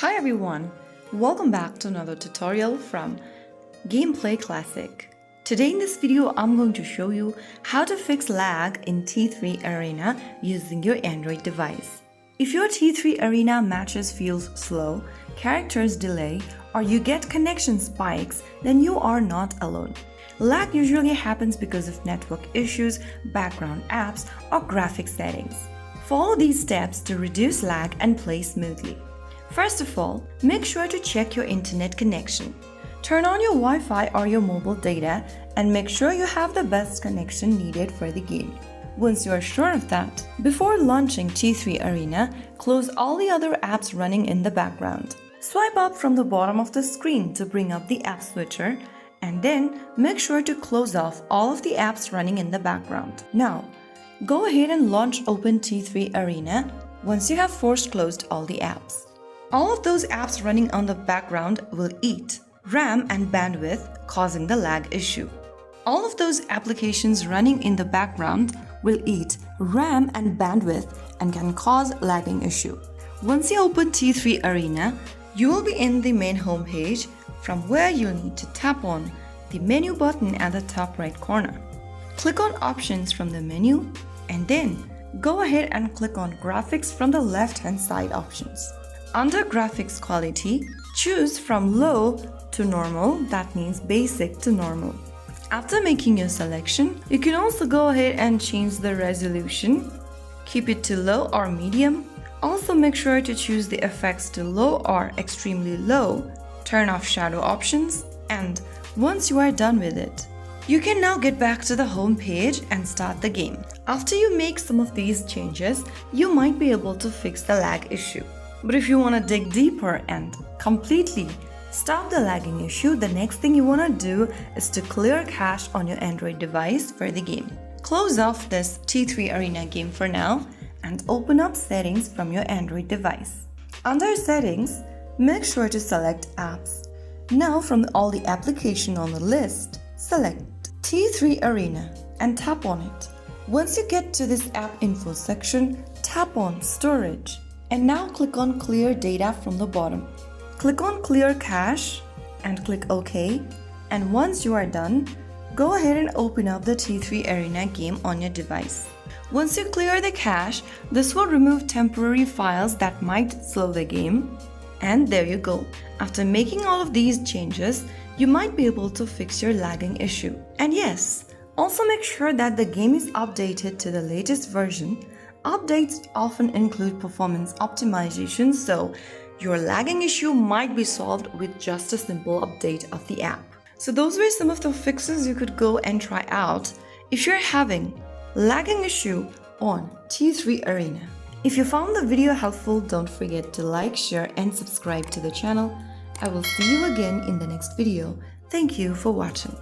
Hi everyone, welcome back to another tutorial from Gameplay Classic. Today in this video, I'm going to show you how to fix lag in T3 Arena using your Android device. If your T3 Arena matches feels slow, characters delay, or you get connection spikes, then you are not alone. Lag usually happens because of network issues, background apps, or graphic settings. Follow these steps to reduce lag and play smoothly. First of all, make sure to check your internet connection. Turn on your Wi-Fi or your mobile data and make sure you have the best connection needed for the game. Once you are sure of that, before launching T3 Arena, close all the other apps running in the background. Swipe up from the bottom of the screen to bring up the app switcher, and then make sure to close off all of the apps running in the background. Now, go ahead and launch Open T3 Arena once you have forced closed all the apps. All of those apps running on the background will eat RAM and bandwidth, causing the lag issue. All of those applications running in the background will eat RAM and bandwidth and can cause lagging issue. Once you open T3 Arena, you will be in the main homepage, from where you'll need to tap on the menu button at the top right corner. Click on Options from the menu and then go ahead and click on Graphics from the left-hand side options. Under Graphics Quality, choose from Low to Normal, that means Basic to Normal. After making your selection, you can also go ahead and change the resolution. Keep it to Low or Medium. Also make sure to choose the effects to Low or Extremely Low. Turn off shadow options, and once you are done with it, you can now get back to the home page and start the game. After you make some of these changes, you might be able to fix the lag issue. But if you want to dig deeper and completely stop the lagging issue, the next thing you want to do is to clear cache on your Android device for the game. Close off this T3 Arena game for now and open up Settings from your Android device. Under Settings, make sure to select Apps. Now from all the applications on the list, select T3 Arena and tap on it. Once you get to this app info section, tap on Storage. And now click on Clear Data from the bottom. Click on Clear Cache and click OK. And once you are done, go ahead and open up the T3 Arena game on your device. Once you clear the cache, this will remove temporary files that might slow the game. And there you go. After making all of these changes, you might be able to fix your lagging issue. And yes, also make sure that the game is updated to the latest version. Updates often include performance optimization, so your lagging issue might be solved with just a simple update of the app. So those were some of the fixes you could go and try out if you're having lagging issue on T3 Arena. If you found the video helpful, don't forget to like, share and subscribe to the channel. I will see you again in the next video. Thank you for watching.